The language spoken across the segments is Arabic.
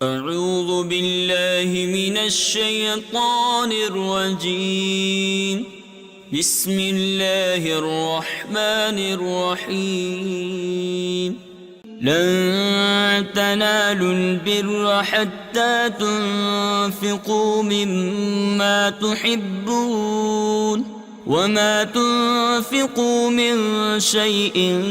أعوذ بالله من الشيطان الرجيم. بسم الله الرحمن الرحيم. لن تنالوا البر حتى تنفقوا مما تحبون وما تنفقوا من شيء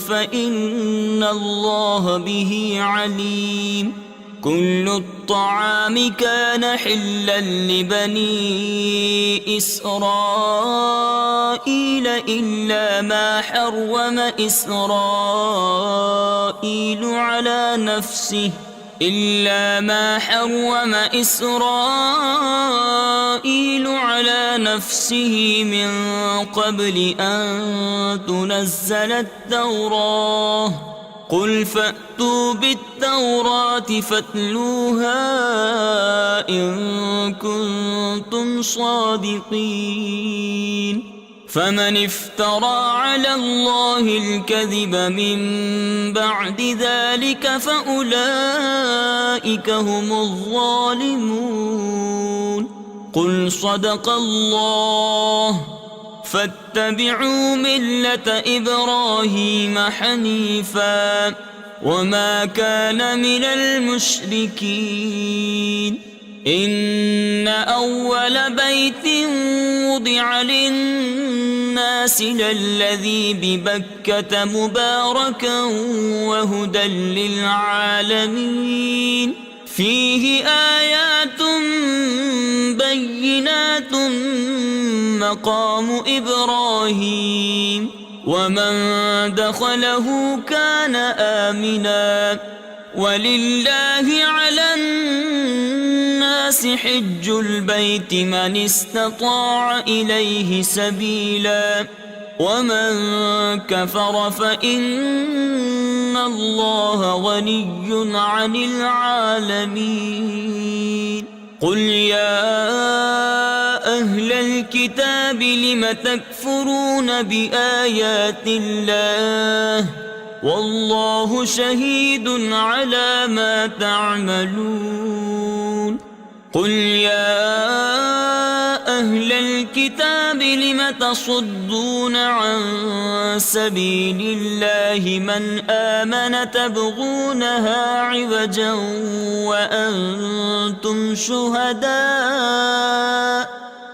فإن الله به عليم. كل الطعام كان حلا لبني إسرائيل إلا ما حرم إسرائيل على نفسه من قبل أن تنزل التوراة. قل فأتوا بالتوراة فاتلوها إن كنتم صادقين. فمن افترى على الله الكذب من بعد ذلك فأولئك هم الظالمون. قل صدق الله. فاتبعوا ملة إبراهيم حنيفا وما كان من المشركين. إن أول بيت وضع للناس للذي ببكة مباركا وهدى للعالمين. فيه آيات بينات مقام إبراهيم ومن دخله كان آمنا. ولله على الناس حج البيت من استطاع إليه سبيلا ومن كفر فإن الله غني عن العالمين. قل يا أهل الكتاب لم تكفرون بآيات الله والله شهيد على ما تعملون. قل يا أهل الكتاب لم تصدون عن سبيل الله من آمن تبغونها عوجا وأنتم شهداء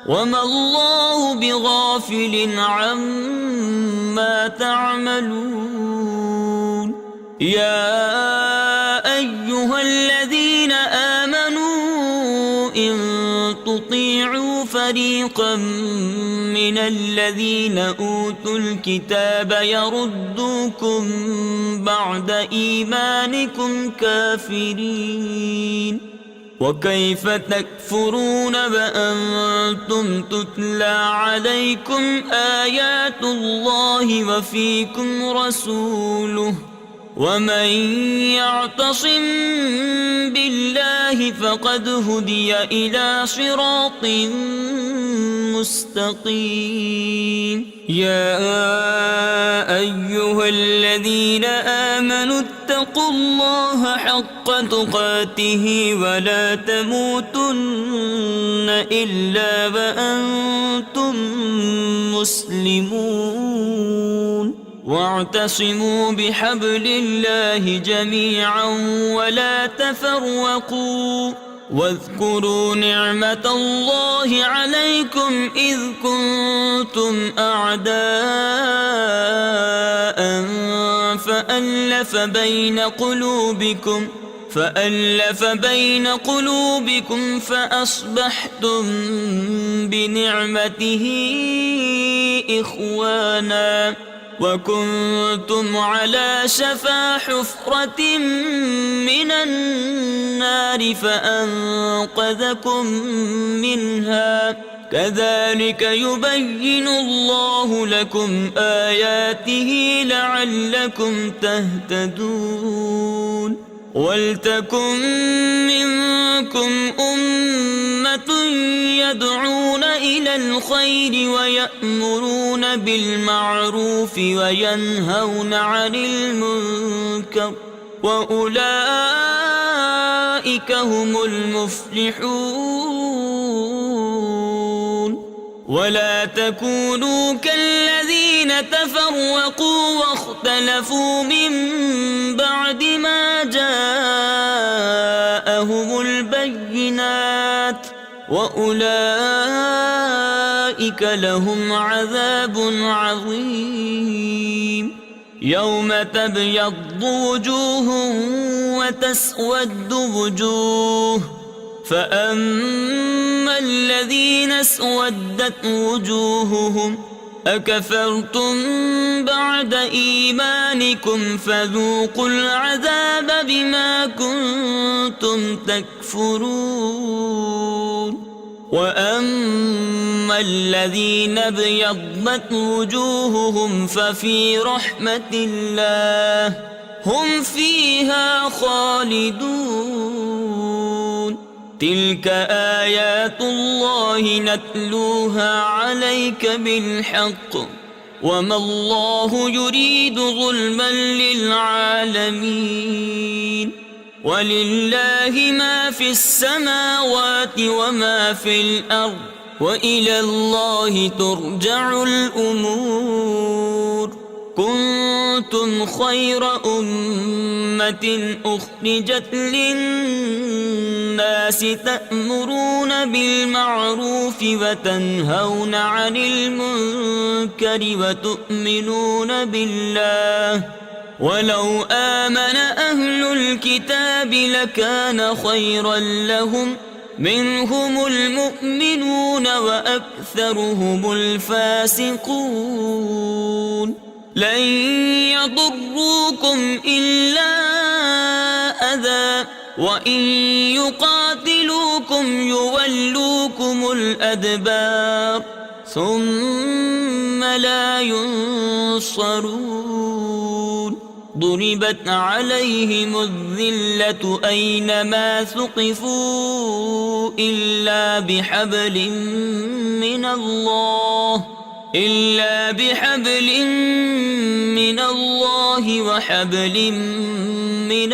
وما الله بغافل عما تعملون. يا أيها الذين آمنوا إن تطيعوا فريقا من الذين أوتوا الكتاب يردوكم بعد إيمانكم كافرين. وكيف تكفرون وأنتم تتلى عليكم آيات الله وفيكم رسوله. ومن يعتصم بالله فقد هدي إلى صراط مستقيم. يا أيها الذين آمنوا اتقوا الله حق تقاته ولا تموتن إلا وأنتم مسلمون. واعتصموا بحبل الله جميعا ولا تفرقوا. واذكروا نعمة الله عليكم إذ كنتم أعداء فألف بين قلوبكم فأصبحتم بنعمته إخوانا وكنتم على شفا حفرة من النار فأنقذكم منها. كذلك يبين الله لكم آياته لعلكم تهتدون. ولتكن منكم أمة يدعون إلى الخير ويأمرون بالمعروف وينهون عن المنكر وأولئك أولئك هم المفلحون ولا تكونوا كالذين تفرقوا واختلفوا من بعد ما جاءهم البينات وأولئك لهم عذاب عظيم يوم تبيض وجوه وتسود وجوه فأما الذين اسودت وجوههم أكفرتم بعد إيمانكم فذوقوا العذاب بما كنتم تكفرون وأما الذين ابيضت وجوههم ففي رحمة الله هم فيها خالدون تلك آيات الله نتلوها عليك بالحق وما الله يريد ظلما للعالمين ولله ما في السماوات وما في الأرض وإلى الله ترجع الأمور كنتم خير أمة أخرجت للناس تأمرون بالمعروف وتنهون عن المنكر وتؤمنون بالله ولو آمن أهل الكتاب لكان خيرا لهم منهم المؤمنون وأكثرهم الفاسقون لن يضروكم إلا أذى وإن يقاتلوكم يولوكم الأدبار ثم لا ينصرون ضربت عليهم الذلة أينما ثقفوا إلا بحبل من الله وحبل من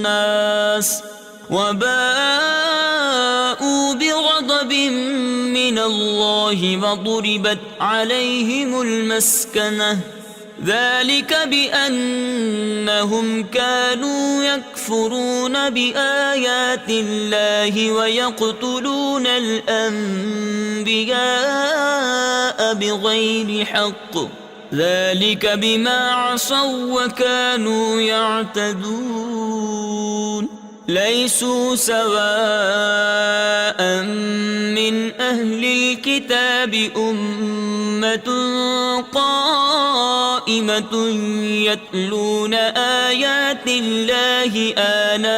الناس وباءوا بغضب من الله وضربت عليهم المسكنة ذلك بأنهم كانوا يكفرون بآيات الله ويقتلون الأنبياء بغير حق ذلك بما عصوا وكانوا يعتدون ليسوا سواء من أهل الكتاب أمة قائمة يتلون آيات الله آناء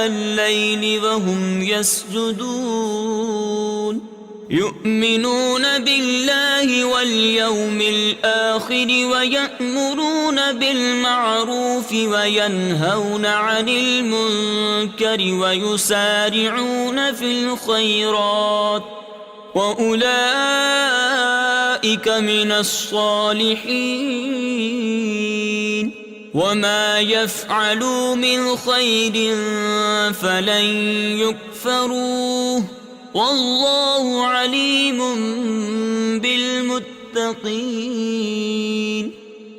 الليل وهم يسجدون يؤمنون بالله واليوم الآخر ويأمرون بالمعروف وينهون عن المنكر ويسارعون في الخيرات وأولئك من الصالحين وما يفعلوا من خير فلن يكفروه والله عليم بالمتقين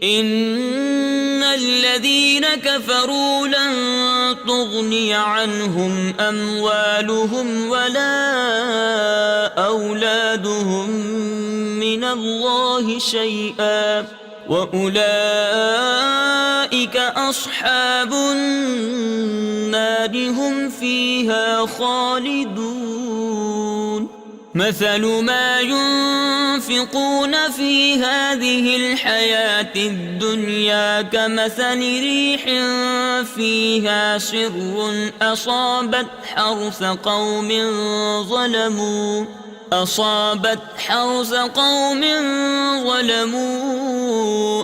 إن الذين كفروا لن تغني عنهم أموالهم ولا أولادهم من الله شيئا وأولئك أصحاب النار هم فيها خالدون مثل ما ينفقون في هذه الحياة الدنيا كمثل ريح فيها سر أصابت حرث قوم ظلموا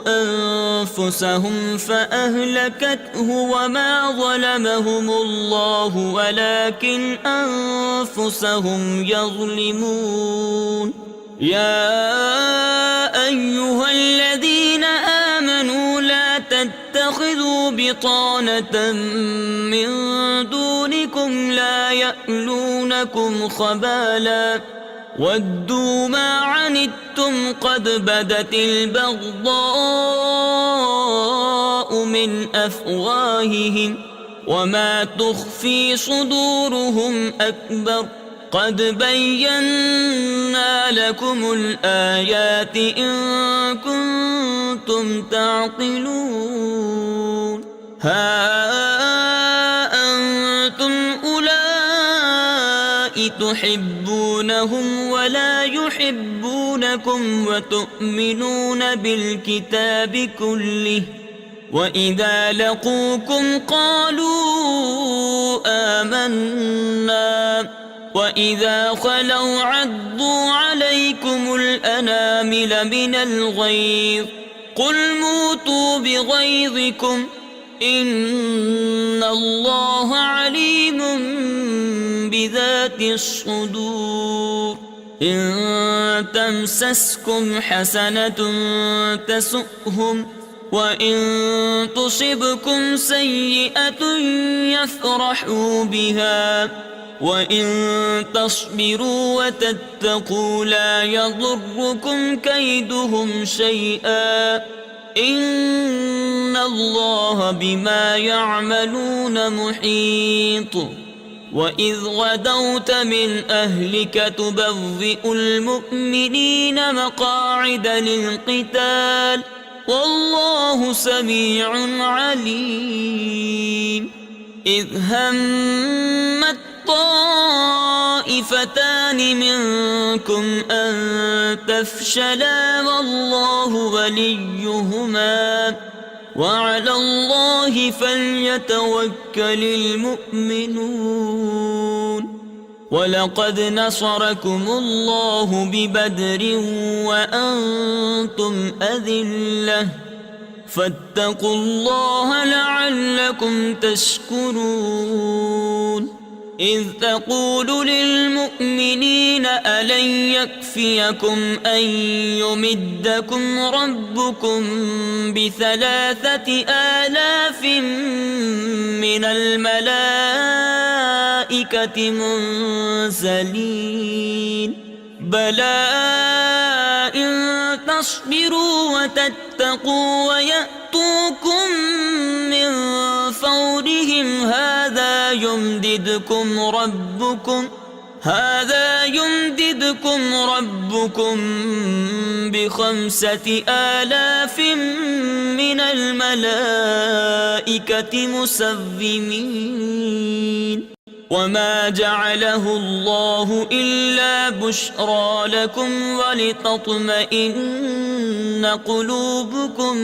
أنفسهم فأهلكته وما ظلمهم الله ولكن أنفسهم يظلمون يا أيها الذين آمنوا لا تتخذوا تتخذوا بطانة من دونكم لا يألونكم خبالا ودوا ما عنتم قد بدت البغضاء من أفواههم وما تخفي صدورهم أكبر قد بينا لكم الآيات إن كنتم تعقلون ها أنتم أولئك تحبونهم ولا يحبونكم وتؤمنون بالكتاب كله وإذا لقوكم قالوا آمنا وإذا خلوا عضوا عليكم الأنامل من الغيظ قل موتوا بغيظكم إن الله عليم بذات الصدور إن تمسسكم حسنة تسؤهم وإن تصبكم سيئة يفرحوا بها وإن تصبروا وتتقوا لا يضركم كيدهم شيئا إن الله بما يعملون محيط وإذ غدوت من أهلك تبوئ المؤمنين مقاعد للقتال والله سميع عليم إذ همت طائفتان منكم أن تفشلا والله وليهما وعلى الله فليتوكل المؤمنون ولقد نصركم الله ببدر وأنتم أذلة فاتقوا الله لعلكم تشكرون إذ تقول للمؤمنين ألن يكفيكم أن يمدكم ربكم ب3,000 من الملائكة منزلين بلى إن تصبروا وتتقوا ويأتوكم من فورهم هذا يمددكم ربكم ب5,000 من الملائكة مسومين وما جعله الله إلا بشرى لكم ولتطمئن قلوبكم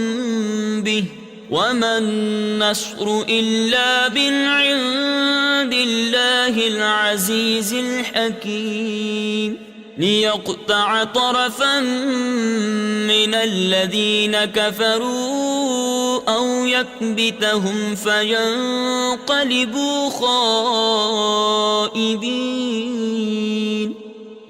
به وما النصر إلا من عند الله العزيز الحكيم ليقطع طرفا من الذين كفروا أو يكبتهم فينقلبوا خائبين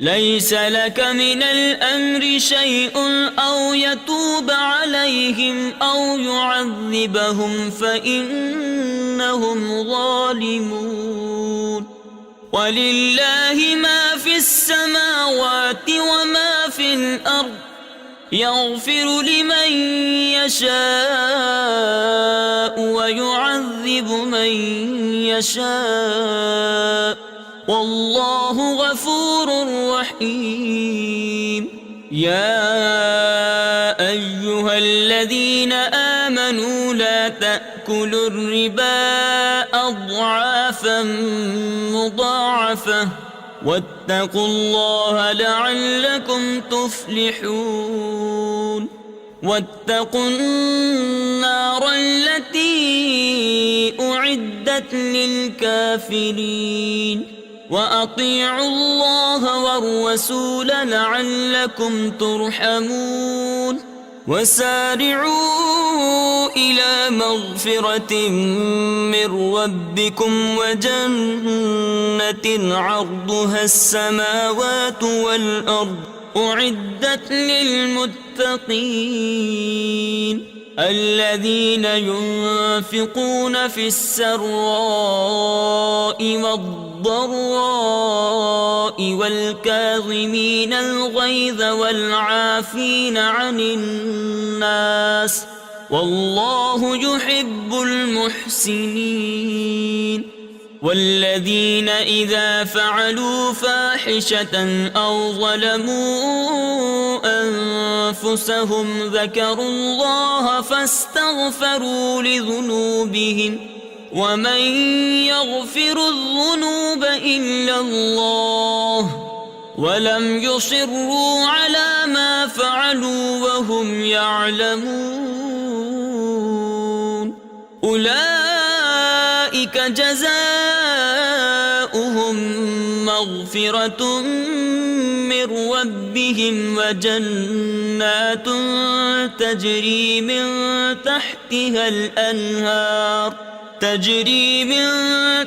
ليس لك من الأمر شيء أو يتوب عليهم أو يعذبهم فإنهم ظالمون ولله ما في السماوات وما في الأرض يغفر لمن يشاء ويعذب من يشاء والله غفور رحيم يا أيها الذين آمنوا لا تأكلوا الربا أضعافا مضاعفة واتقوا الله لعلكم تفلحون واتقوا النار التي أعدت للكافرين وأطيعوا الله والرسول لعلكم ترحمون وسارعوا إلى مغفرة من ربكم وجنة عرضها السماوات والأرض أعدت للمتقين الذين ينفقون في السراء والضراء والكاظمين الغيظ والعافين عن الناس والله يحب المحسنين. والذين إذا فعلوا فاحشة أو ظلموا أنفسهم ذكروا الله فاستغفروا لذنوبهم ومن يغفر الذنوب إلا الله ولم يصروا على ما فعلوا وهم يعلمون أولئك جزاؤهم مغفرة من ربهم وجنات تجري من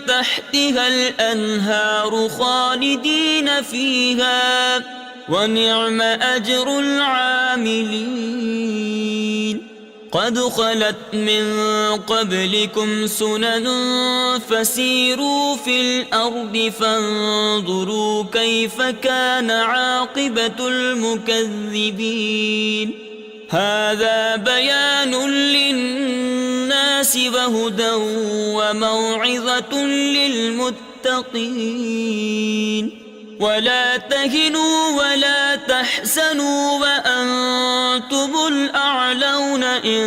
تحتها الأنهار خالدين فيها ونعم أجر العاملين. قد خلت من قبلكم سنن فسيروا في الأرض فانظروا كيف كان عاقبة المكذبين. هذا بيان للناس وهدى وموعظة للمتقين. ولا تهنوا ولا تحزنوا وأنتم الأعلون إن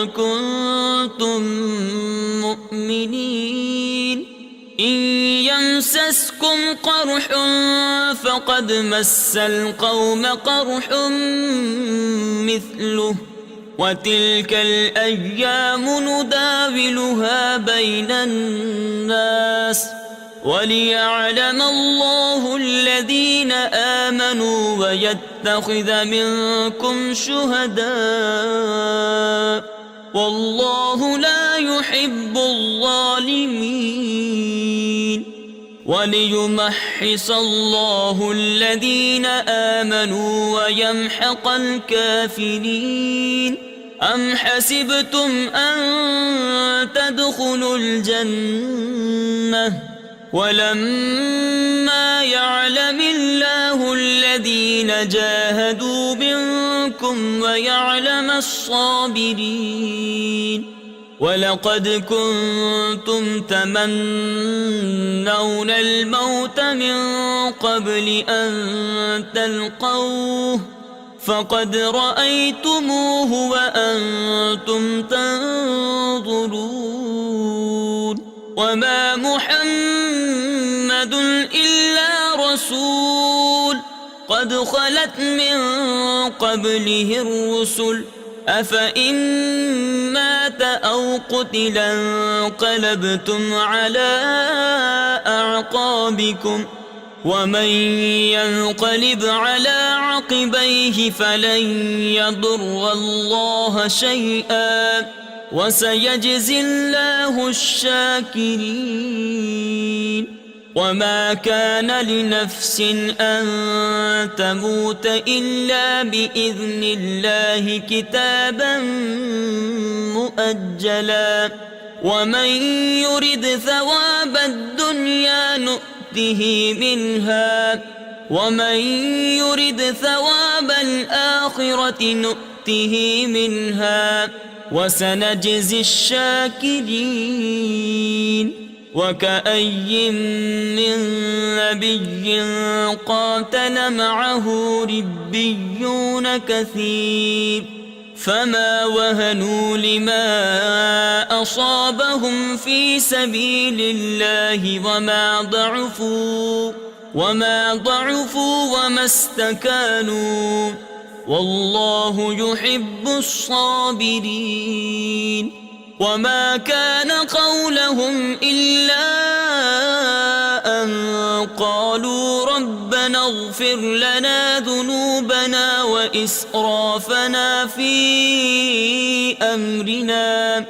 كنتم مؤمنين. إن يمسسكم قرح فقد مس القوم قرح مثله وتلك الأيام نداولها بين الناس وليعلم الله الذين آمنوا ويتخذ منكم شهداء والله لا يحب الظالمين. وليمحص الله الذين آمنوا ويمحق الكافرين. أم حسبتم أن تدخلوا الجنة ولما يعلم الله الذين جاهدوا منكم ويعلم الصابرين. ولقد كنتم تمنون الموت من قبل أن تلقوه فقد رأيتموه وأنتم تنظرون. وما محمد إلا رسول قد خلت من قبله الرسل أفإن مات أو قتل انقلبتم على أعقابكم ومن ينقلب على عقبيه فلن يضر الله شيئا وسيجزي الله الشاكرين. وما كان لنفس أن تموت إلا بإذن الله كتابا مؤجلا ومن يرد ثواب الدنيا نؤته منها ومن يرد ثواب الآخرة نؤته منها وسنجزي الشاكرين. وكأي من نبي قاتل معه ربيون كثير فما وهنوا لما أصابهم في سبيل الله وما ضعفوا وما استكانوا والله يحب الصابرين. وما كان قولهم إلا أن قالوا ربنا اغفر لنا ذنوبنا وإسرافنا في أمرنا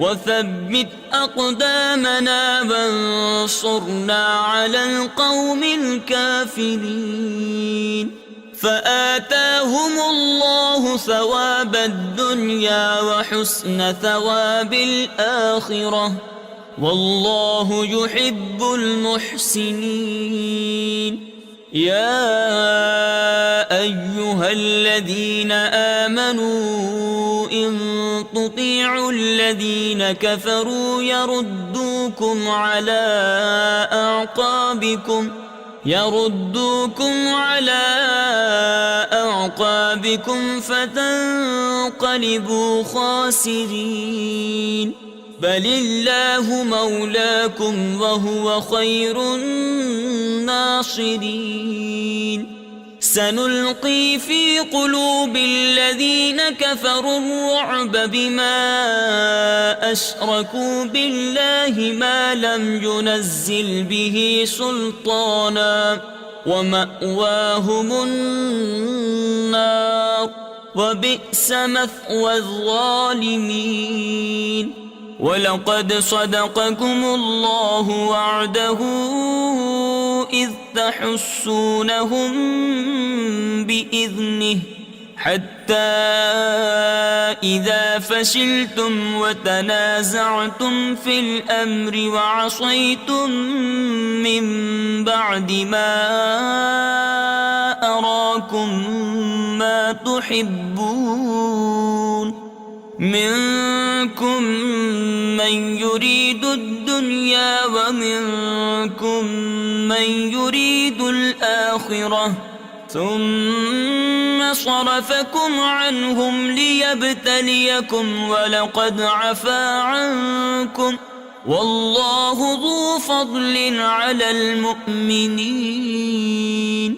وثبت أقدامنا وانصرنا على القوم الكافرين. فآتاهم الله ثواب الدنيا وحسن ثواب الآخرة والله يحب المحسنين. يا أيها الذين آمنوا إن تطيعوا الذين كفروا يردوكم على أعقابكم فتنقلبوا خاسرين. بل الله مولاكم وهو خير الناصرين. سنلقي في قلوب الذين كفروا الرعب بما أشركوا بالله ما لم ينزل به سلطانا ومأواهم النار وبئس مثوى الظالمين. ولقد صدقكم الله وعده إذ تحسونهم بإذنه حتى إذا فشلتم وتنازعتم في الأمر وعصيتم من بعد ما أراكم ما تحبون منكم من يريد الدنيا ومنكم من يريد الآخرة ثم صرفكم عنهم ليبتليكم ولقد عفا عنكم والله ذو فضل على المؤمنين.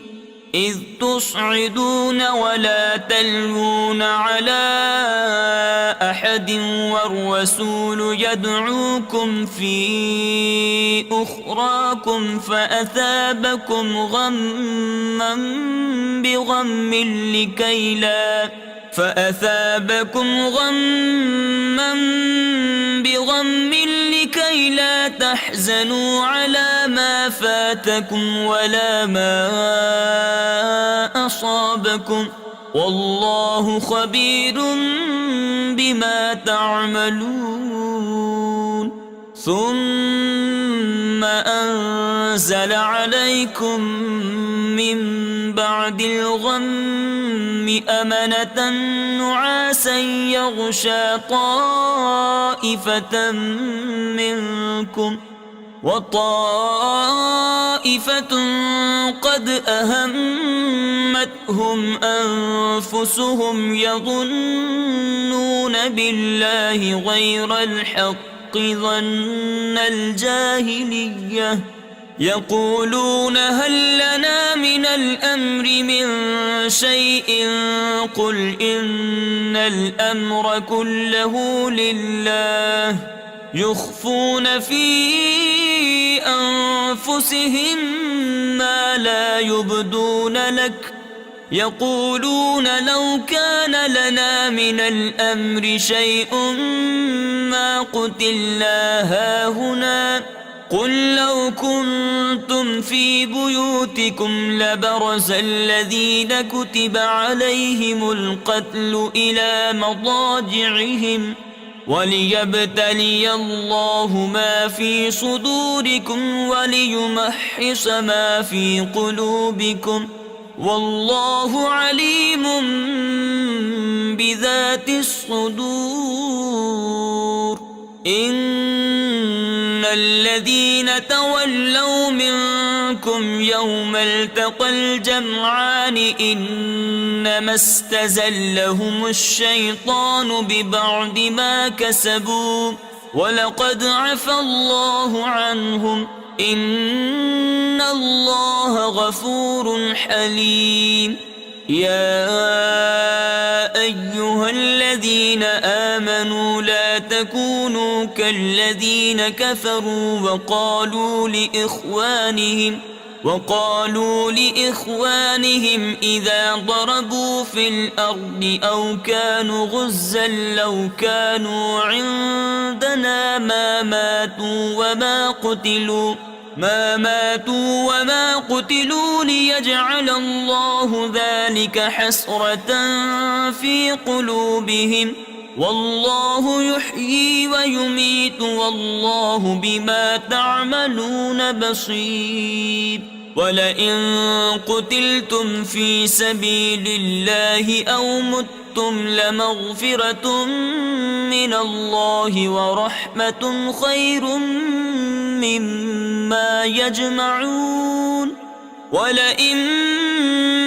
إذ تصعدون ولا تلوون على أحد والرسول يدعوكم في أخراكم فأثابكم غما بغم لكي لا تحزنوا على ما فاتكم ولا ما أصابكم والله خبير بما تعملون. ثم أنزل عليكم من بعد الغم أمنة نعاسا يغشى طائفة منكم وطائفة قد أهمتهم أنفسهم يظنون بالله غير الحق ظن الجاهلية يقولون هل لنا من الأمر من شيء قل إن الأمر كله لله يخفون في أنفسهم ما لا يبدون لك يقولون لو كان لنا من الأمر شيء ما قتلنا هاهنا قل لو كنتم في بيوتكم لبرز الذين كتب عليهم القتل إلى مضاجعهم وليبتلي الله ما في صدوركم وليمحص ما في قلوبكم والله عليم بذات الصدور. إن الذين تولوا منكم يوم التقى الجمعان إنما استزلهم الشيطان ببعض ما كسبوا ولقد عفى الله عنهم إن الله غفور حليم. يا أيها الذين آمنوا لا تكونوا كالذين كفروا وقالوا لإخوانهم إذا ضربوا في الأرض أو كانوا غزا لو كانوا عندنا ما ماتوا وما قتلوا ما ماتوا وما قتلوا ليجعل الله ذلك حسرة في قلوبهم والله يحيي ويميت والله بما تعملون بصير ولئن قتلتم في سبيل الله أو متم لمغفرة من الله ورحمة خير مما يجمعون ولئن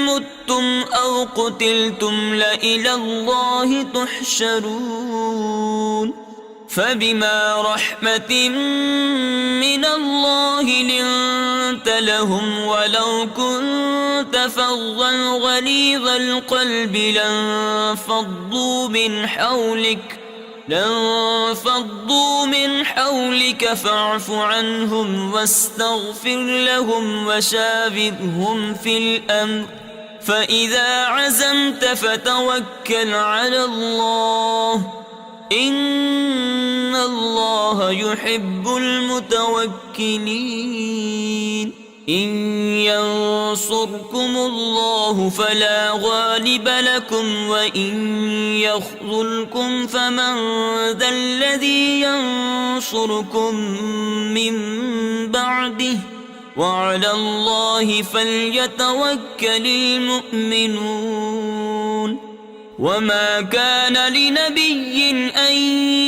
متم أو قتلتم لإلى الله تحشرون فبما رحمة من الله لنت لهم ولو كنت فظا غليظ القلب لانفضوا من حولك فاعف عنهم واستغفر لهم وشاورهم في الأمر فإذا عزمت فتوكل على الله إن الله يحب المتوكلين إن ينصركم الله فلا غالب لكم وإن يخذلكم فمن ذا الذي ينصركم من بعده وعلى الله فليتوكل المؤمنون وما كان لنبي أن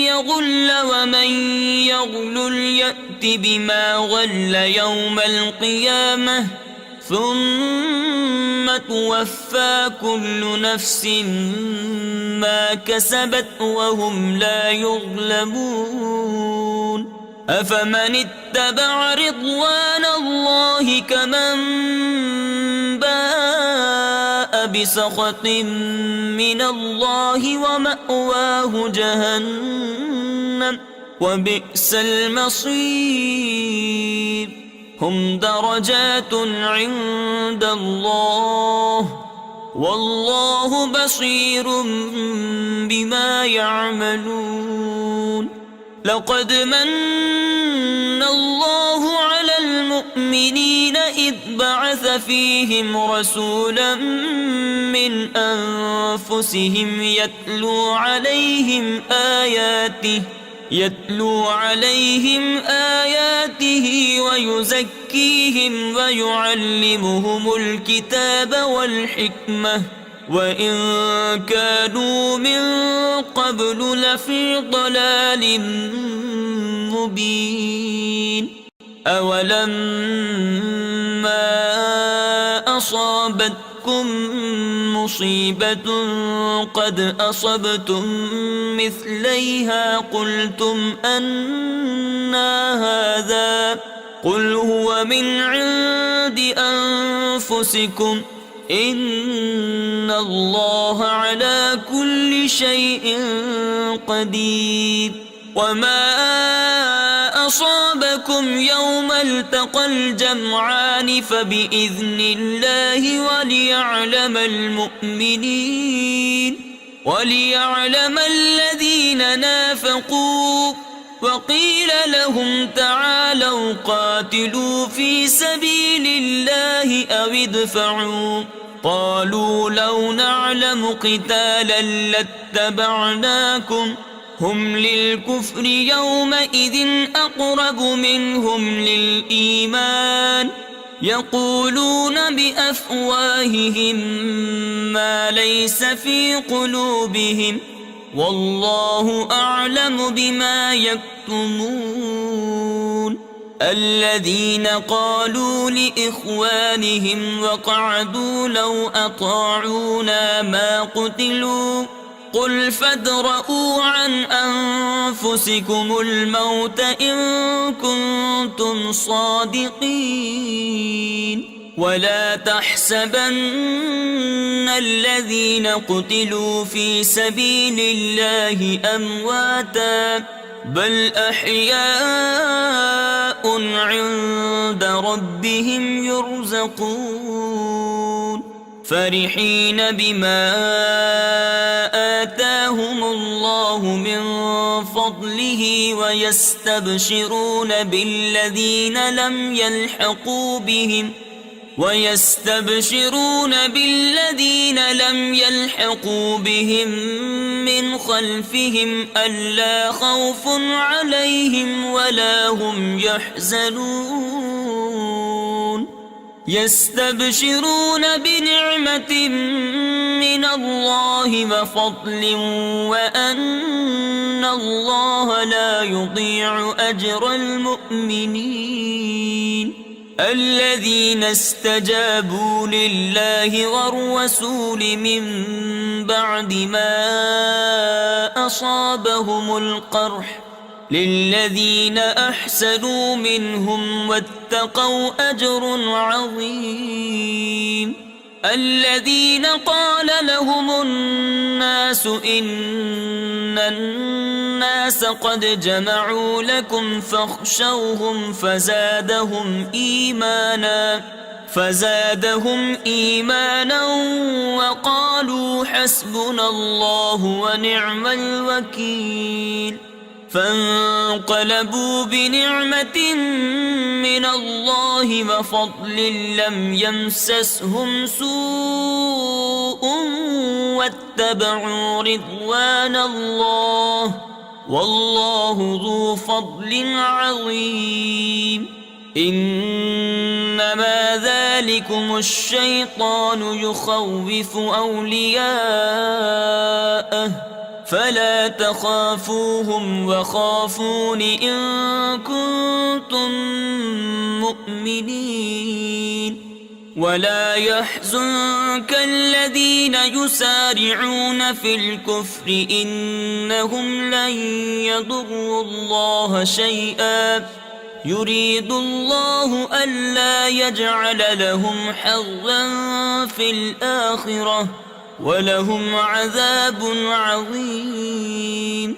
يغل ومن يغلل يأت بما غل يوم القيامة ثم توفى كل نفس ما كسبت وهم لا يظلمون أفمن اتبع رضوان الله كمن باء بسخط من الله ومأواه جهنم وبئس المصير هم درجات عند الله والله بصير بما يعملون لقد من الله على المؤمنين إذ بعث فيهم رسولا من أنفسهم يتلو عليهم آياته ويزكيهم ويعلمهم الكتاب والحكمة وإن كانوا من قبل لفي ضلال مبين أولما أصابتكم مصيبة قد أصبتم مثليها قلتم أنى هذا قل هو من عند أنفسكم إن الله على كل شيء قدير وما أصابكم يوم التقى الجمعان فبإذن الله وليعلم الذين نافقوا وقيل لهم تعالوا قاتلوا في سبيل الله أو ادفعوا قالوا لو نعلم قتالا لاتبعناكم هم للكفر يومئذ أقرب منهم للإيمان يقولون بأفواههم ما ليس في قلوبهم والله أعلم بما يكتمون الذين قالوا لإخوانهم وقعدوا لو أطاعونا ما قتلوا قل فادرءوا عن أنفسكم الموت إن كنتم صادقين ولا تحسبن الذين قتلوا في سبيل الله أمواتا بل أحياء عند ربهم يرزقون فرحين بما آتاهم الله من فضله به ويستبشرون بالذين لم يلحقوا بهم من خلفهم ألا خوف عليهم ولا هم يحزنون يستبشرون بنعمة من الله وفضل وأن الله لا يضيع أجر المؤمنين الذين استجابوا لله والرسول من بعد ما أصابهم القرح للذين أحسنوا منهم واتقوا أجر عظيم الذين قال لهم الناس إن الناس قد جمعوا لكم فاخشوهم فزادهم إيمانا وقالوا حسبنا الله ونعم الوكيل فانقلبوا بنعمة من الله وفضل لم يمسسهم سوء واتبعوا رضوان الله والله ذو فضل عظيم إنما ذلكم الشيطان يخوف أولياءه فلا تخافوهم وخافون إن كنتم مؤمنين ولا يحزنك الذين يسارعون في الكفر إنهم لن يضروا الله شيئا يريد الله ألا يجعل لهم حظا في الآخرة ولهم عذاب عظيم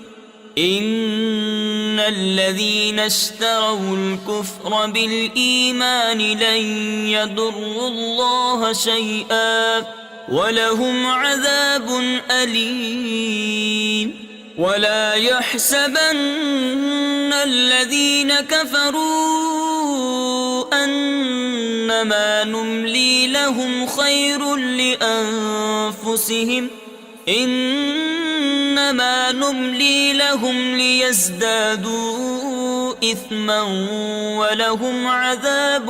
إن الذين اشتروا الكفر بالإيمان لن يضروا الله شيئا ولهم عذاب أليم ولا يحسبن الذين كفروا أنما نملي لهم خير لأنفسهم إنما نملي لهم ليزدادوا إثما ولهم عذاب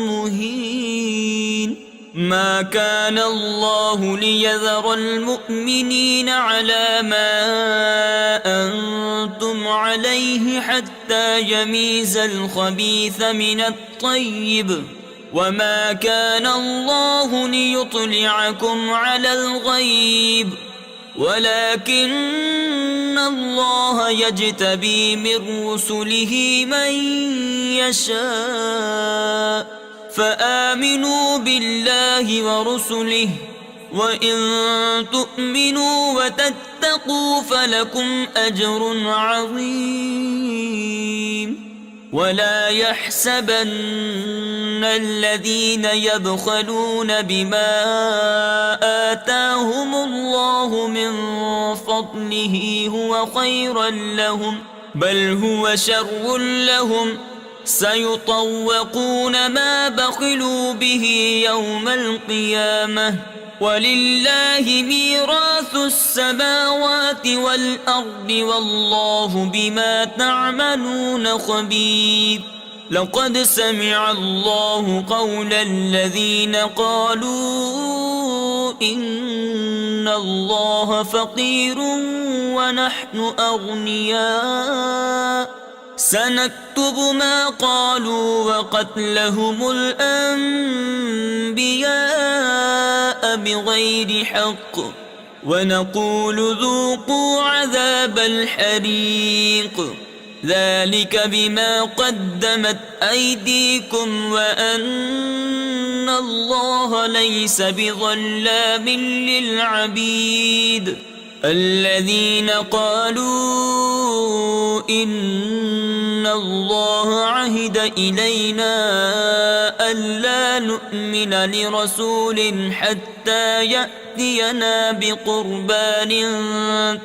مهين ما كان الله ليذر المؤمنين على ما أنتم عليه حتى يميز الخبيث من الطيب وما كان الله ليطلعكم على الغيب ولكن الله يجتبي من رسله من يشاء فآمنوا بالله ورسله وإن تؤمنوا وتتقوا فلكم أجر عظيم ولا يحسبن الذين يبخلون بما آتاهم الله من فضله هو خيرا لهم بل هو شر لهم سيطوقون ما بخلوا به يوم القيامة ولله ميراث السماوات والأرض والله بما تعملون خبير لقد سمع الله قول الذين قالوا إن الله فقير ونحن أغنياء سنكتب ما قالوا وقتلهم الأنبياء بغير حق ونقول ذوقوا عذاب الحريق ذلك بما قدمت أيديكم وأن الله ليس بظلام للعبيد الذين قالوا إن الله عهد إلينا ألا نؤمن لرسول حتى يأتينا بقربان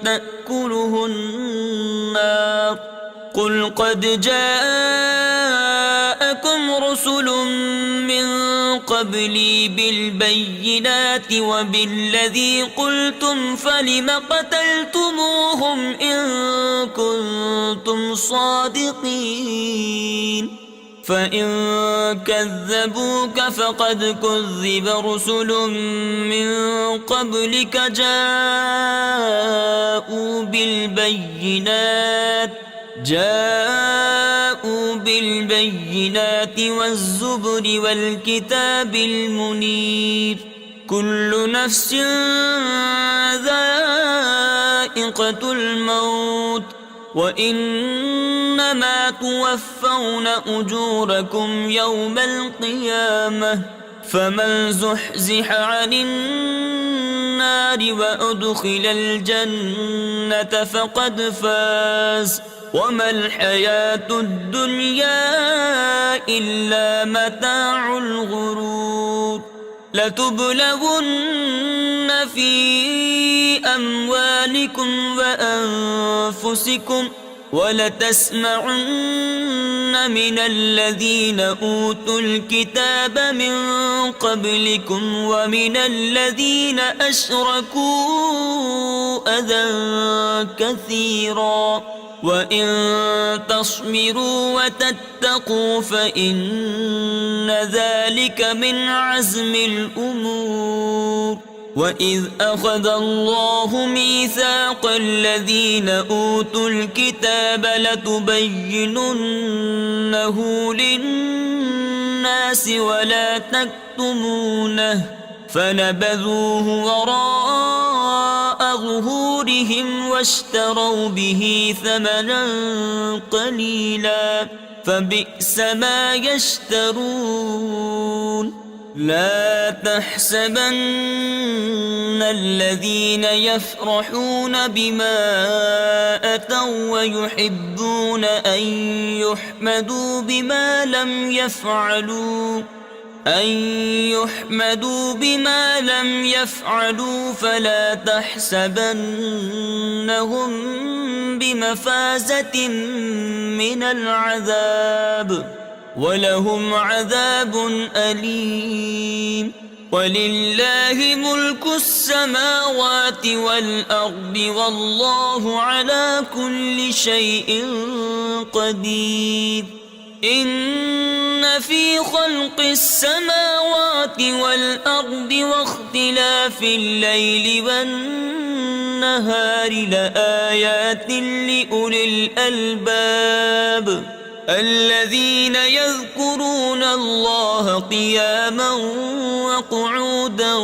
تأكله النار قل قد جاءكم رسل من قبلي بالبينات وبالذي قلتم فلم قتلتموهم إن كنتم صادقين فإن كذبوك فقد كذب رسل من قبلك جاءوا بالبينات والزبر والكتاب المنير كل نفس ذائقة الموت وإنما توفون أجوركم يوم القيامة فمن زحزح عن النار وأدخل الجنة فقد فاز وما الحياة الدنيا إلا متاع الغرور لتبلغن في أموالكم وأنفسكم ولتسمعن من الذين أوتوا الكتاب من قبلكم ومن الذين أشركوا أذى كثيرا وإن تصبروا وتتقوا فإن ذلك من عزم الأمور وإذ أخذ الله ميثاق الذين أوتوا الكتاب لتبيننه للناس ولا تكتمونه فنبذوه وراء ظهورهم واشتروا به ثمنا قليلا فبئس ما يشترون لا تحسبن الذين يفرحون بما أتوا ويحبون أن يحمدوا بما لم يفعلوا فلا تحسبنهم بمفازة من العذاب ولهم عذاب أليم ولله ملك السماوات والأرض والله على كل شيء قدير إن في خلق السماوات والأرض واختلاف الليل والنهار لآيات لأولي الألباب الذين يذكرون الله قياما وقعودا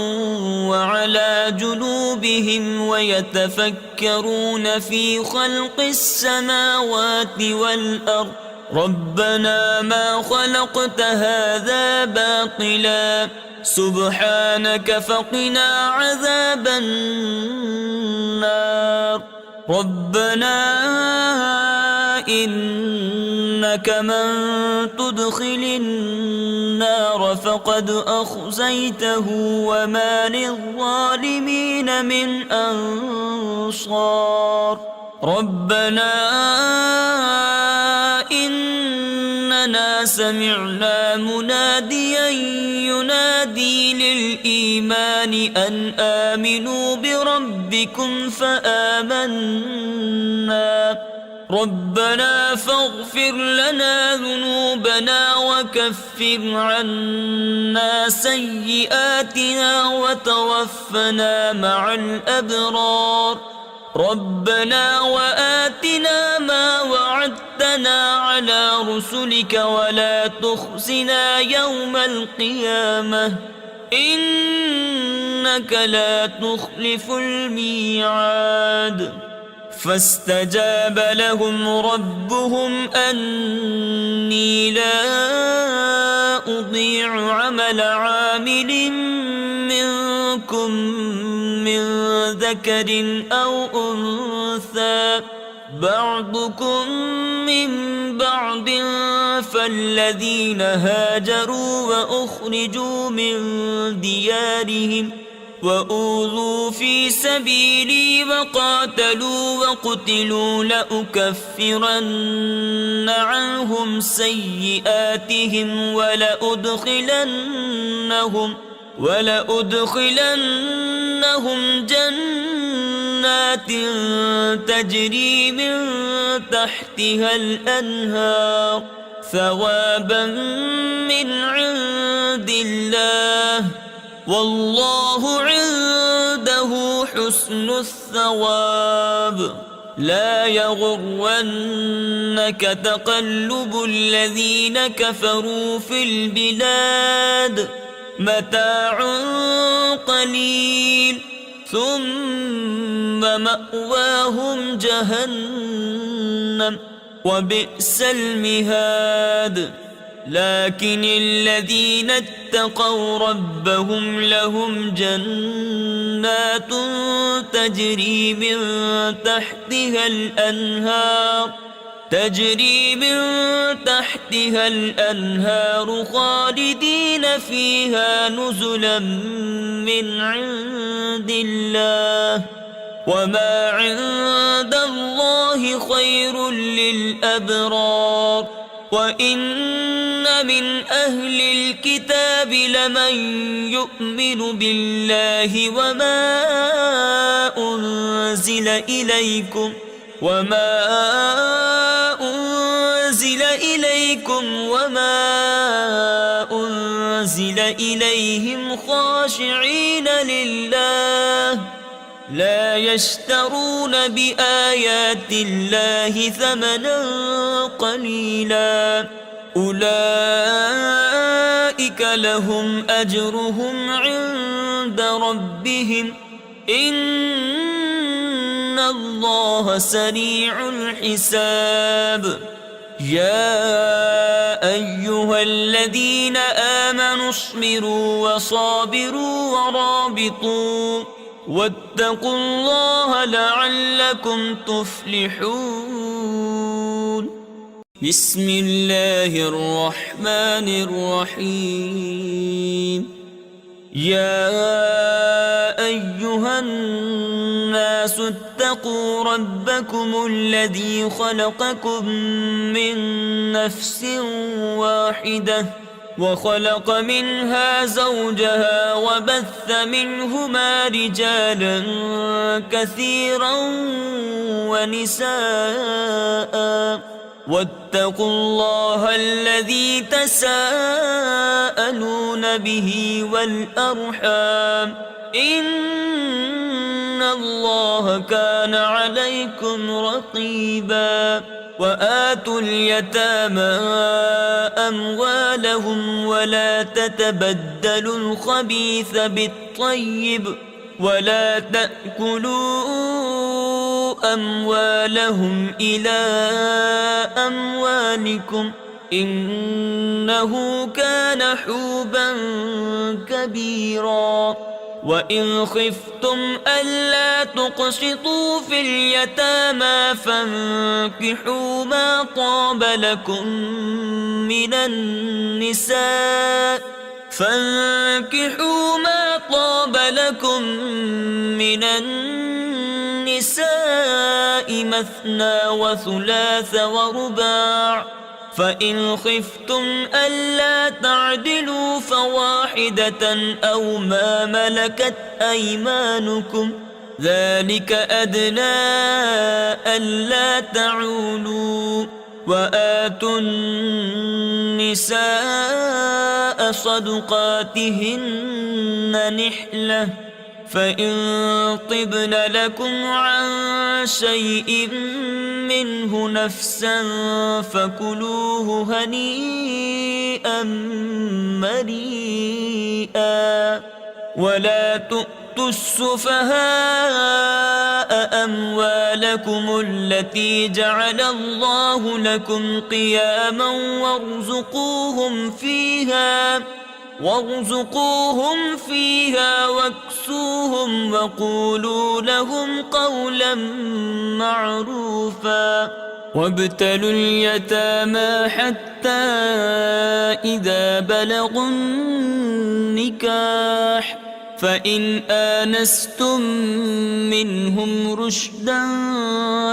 وعلى جنوبهم ويتفكرون في خلق السماوات والأرض ربنا ما خلقت هذا باطلا سبحانك فقنا عذاب النار ربنا إنك من تدخل النار فقد أخزيته وما للظالمين من أنصار ربنا إننا سمعنا مناديا ينادي للإيمان أن آمنوا بربكم فآمنا ربنا فاغفر لنا ذنوبنا وكفر عنا سيئاتنا وتوفنا مع الأبرار ربنا وآتنا ما وعدتنا على رسلك ولا تخزنا يوم القيامة إنك لا تخلف الميعاد فاستجاب لهم ربهم أني لا أضيع عمل عامل منكم من ذكر أو أنثى بعضكم من بعض فالذين هاجروا وأخرجوا من ديارهم وأوذوا في سبيلي وقاتلوا وقتلوا لأكفرن عنهم سيئاتهم ولأدخلنهم جنات تجري من تحتها الأنهار ثوابا من عند الله والله عنده حسن الثواب. لا يغرنك تقلب الذين كفروا في البلاد متاع قليل ثم مأواهم جهنم وبئس المهاد. لكن الذين اتقوا ربهم لهم جنات تجري من تحتها الأنهار خالدين فيها نزلا من عند الله وما عند الله خير للأبرار. وإن من أهل الكتاب لمن يؤمن بالله وما أنزل إليكم وما أنزل إليهم خاشعين لله لا يشترون بآيات الله ثمنا قليلا أولئك لهم أجرهم عند ربهم إن الله سريع الحساب. يا أيها الذين آمنوا اصبروا وصابروا ورابطوا واتقوا الله لعلكم تفلحون. بسم الله الرحمن الرحيم. يا أيها الناس اتقوا ربكم الذي خلقكم من نفس واحدة وخلق منها زوجها وبث منهما رجالا كثيرا ونساء واتقوا الله الذي تساءلون به والأرحام إن الله كان عليكم رقيبا. وآتوا اليتامى أموالهم ولا تتبدلوا الخبيث بالطيب ولا تأكلوا أموالهم إلى أموالكم إنه كان حوبا كبيرا. وإن خفتم ألا تقسطوا في اليتامى فانكحوا ما طاب لكم من النساء مثنى وثلاث ورباع فإن خفتم ألا تعدلوا فواحدة أو ما ملكت أيمانكم ذلك أدنى ألا تعولوا. وآتوا النساء صدقاتهن نحلة فإن طبن لكم عن شيء منه نفسا فكلوه هنيئا مريئا. ولا تؤتوا السفهاء أموالكم التي جعل الله لكم قياما وارزقوهم فيها واكسوهم وقولوا لهم قولا معروفا. وابتلوا اليتامى حتى إذا بلغوا النكاح فإن آنستم منهم رشدا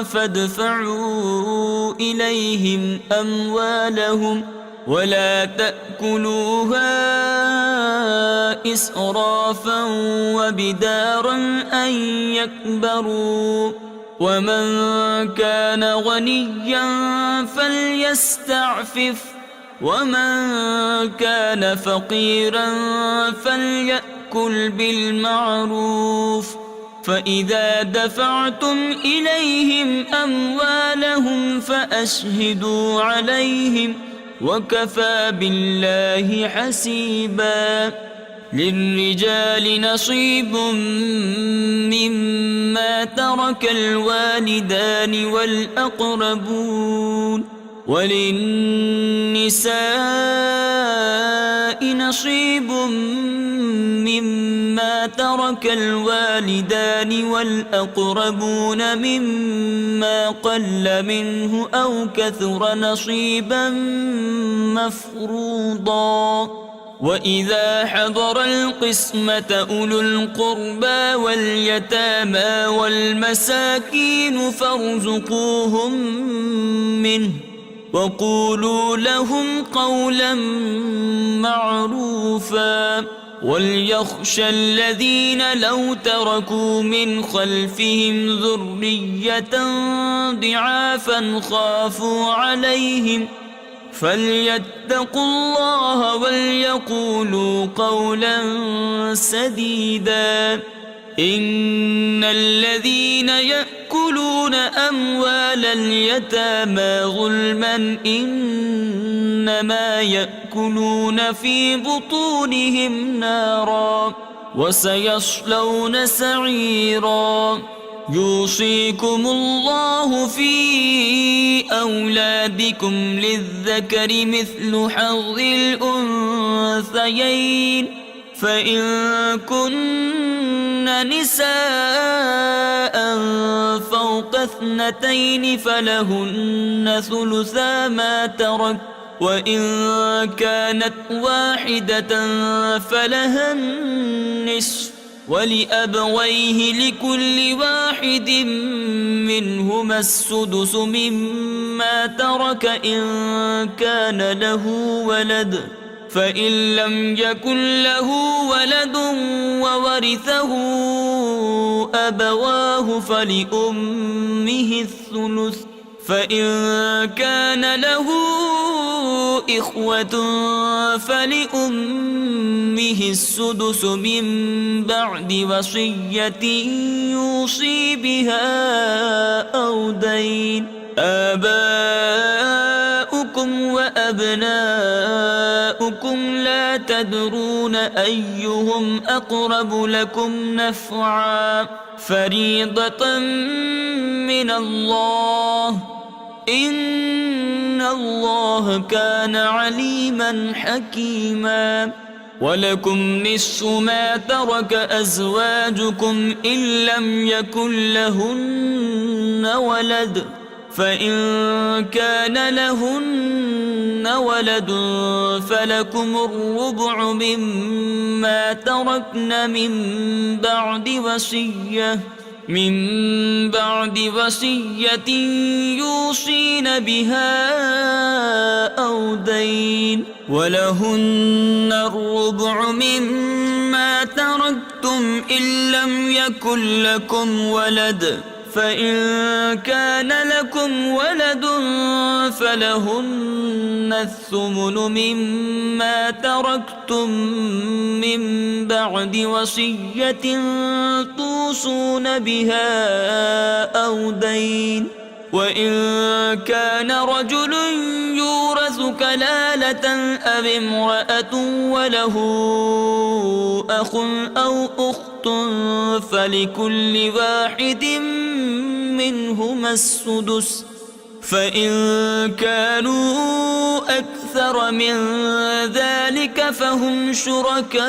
فادفعوا إليهم أموالهم ولا تأكلوها إسرافا وبدارا أن يكبروا ومن كان غنيا فليستعفف ومن كان فقيرا فليأكل بالمعروف فإذا دفعتم إليهم أموالهم فأشهدوا عليهم وكفى بالله حسيبا للرجال نصيب مما ترك الوالدان والأقربون وللنساء نصيب مما ترك الوالدان والأقربون مما قل منه أو كثر نصيبا مفروضا وإذا حضر القسمة أولو القربى واليتامى والمساكين فارزقوهم منه وقولوا لهم قولا معروفا وليخشى الذين لو تركوا من خلفهم ذرية ضعافا خافوا عليهم فليتقوا الله وليقولوا قولا سديدا إن الذين يأكلون أموال اليتامى ظلما إنما يأكلون في بطونهم نارا وسيصلون سعيرا يوصيكم الله في أولادكم للذكر مثل حظ الأنثيين فإن كن نساء فوق 2 فلهن ثلثا ما ترك وإن كانت واحدة فلها النصف ولأبويه لكل واحد منهما السدس مما ترك إن كان له ولد فإن لم يكن له ولد وورثه أبواه فلأمه الثلث فإن كان له إخوة فلأمه السدس من بعد وصية يوصي بها أو دين آباؤكم وأبناؤكم لا تدرون أيهم أقرب لكم نفعا فريضة من الله إن الله كان عليما حكيما ولكم نصف ما ترك أزواجكم إن لم يكن لهن ولد فإن كان لهن ولد فلكم الربع مما تركن من بعد وصية يوصين بها أو دين ولهن الربع مما تركتم إن لم يكن لكم ولد فإن كان لكم ولد فلهن الثمن مما تركتم من بعد وصية توصون بها أو دين وإن كان رجل يورث كلالة أو امرأة وله أخ أو أخت فلكل واحد منهما السدس فإن كانوا أكثر من ذلك فهم شركاء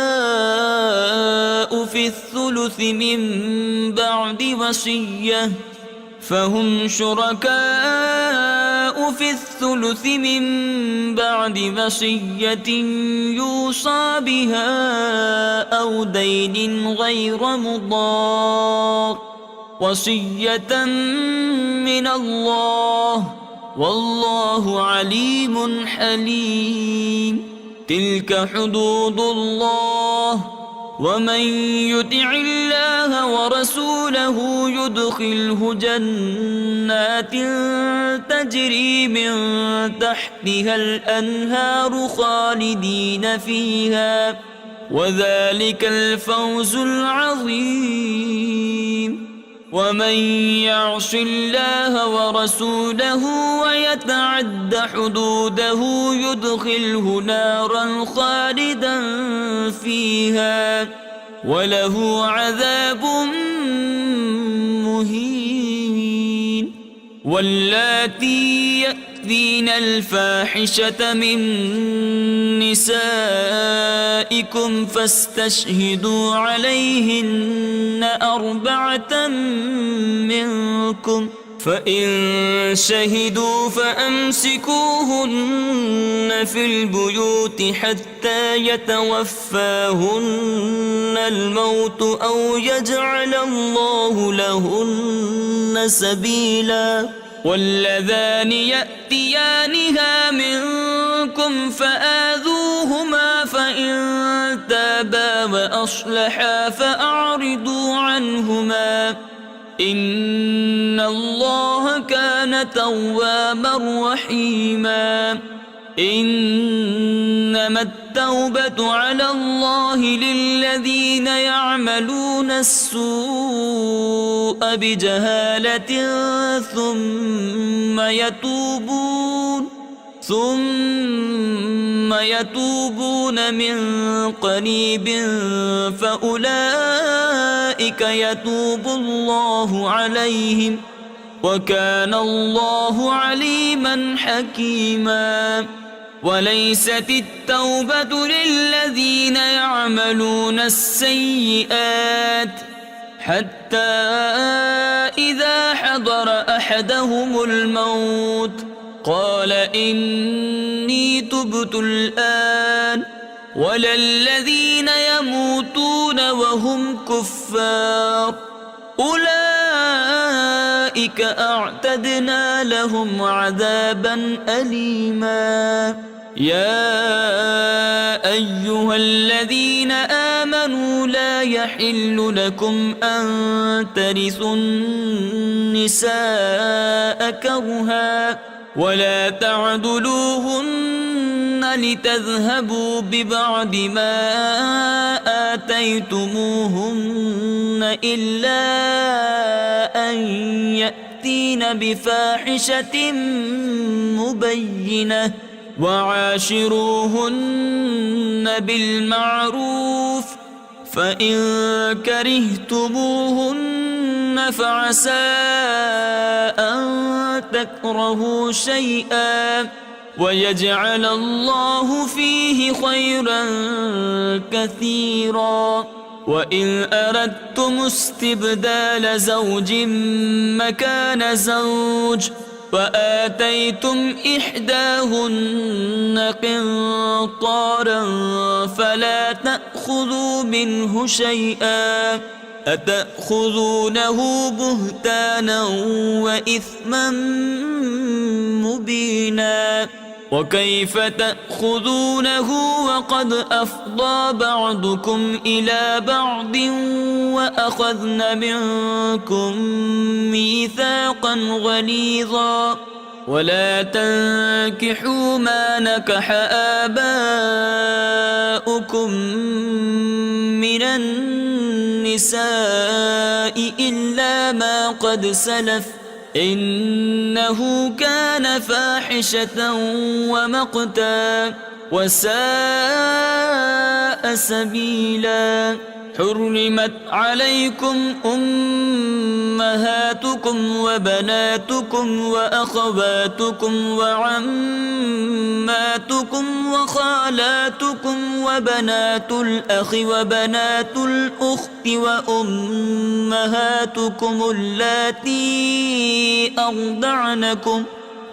في الثلث من بعد وصية فهم شركاء في الثلث من بعد وصية يوصى بها أو دين غير مضار وصية من الله والله عليم حليم. تلك حدود الله ومن يطع الله ورسوله يدخله جنات تجري من تحتها الأنهار خالدين فيها وذلك الفوز العظيم. ومن يعص الله ورسوله ويتعد حدوده يدخله نارا خالدا فيها وله عذاب مهين. واللاتي يأتين الفاحشة من نسائكم فاستشهدوا عليهن 4 منكم فإن شهدوا فأمسكوهن في البيوت حتى يتوفاهن الموت أو يجعل الله لهن سبيلا. واللذان يأتيانها منكم فآذوهما فإن تابا وأصلحا فأعرضوا عنهما إن الله كان توابا رحيما. إنما التوبة على الله للذين يعملون السوء بجهالة ثم يتوبون من قريب فأولئك يتوب الله عليهم وكان الله عليما حكيما. وليست التوبة للذين يعملون السيئات حتى إذا حضر أحدهم الموت قال إني تبت الآن ولا الذين يموتون وهم كفار أولئك أعتدنا لهم عذابا أليما. يا أيها الذين آمنوا لا يحل لكم أن ترثوا النساء كرها ولا تعدلوهن لتذهبوا ببعض ما آتيتموهن إلا أن يأتين بفاحشة مبينة وعاشروهن بالمعروف فإن كرهتموهن فعسى أن تكرهوا شيئا ويجعل الله فيه خيرا كثيرا. وإن أردتم استبدال زوج مكان زوج وآتيتم إحداهن قنطارا فلا تأخذوا منه شيئا أتأخذونه بهتانا وإثما مبينا. وكيف تأخذونه وقد أفضى بعضكم إلى بعض وأخذن منكم ميثاقا غليظا. ولا تنكحوا ما نكح آباؤكم من النساء إلا ما قد سلف إنه كان فاحشة ومقتا وساء سبيلا. حرمت عليكم أمهاتكم وبناتكم وأخواتكم وعماتكم أمهاتكم وخالاتكم وبنات الأخ وبنات الأخت وأمهاتكم اللاتي أرضعنكم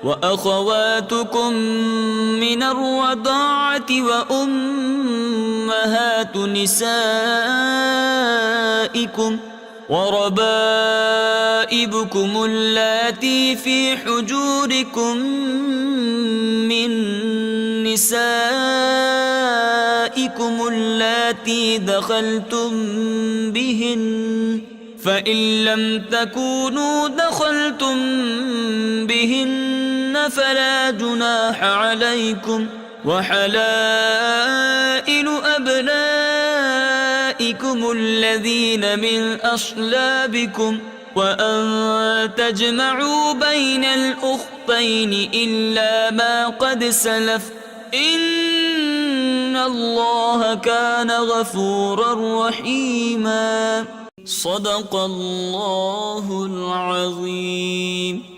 وأخواتكم من الرضاعة وأمهات نسائكم وربائبكم اللاتي في حجوركم من نسائكم اللاتي دخلتم بهن فإن لم تكونوا دخلتم بهن فلا جناح عليكم وحلائل أبنائكم الذين من أصلابكم وأن تجمعوا بين الأختين إلا ما قد سلف إن الله كان غفورا رحيما. صدق الله العظيم.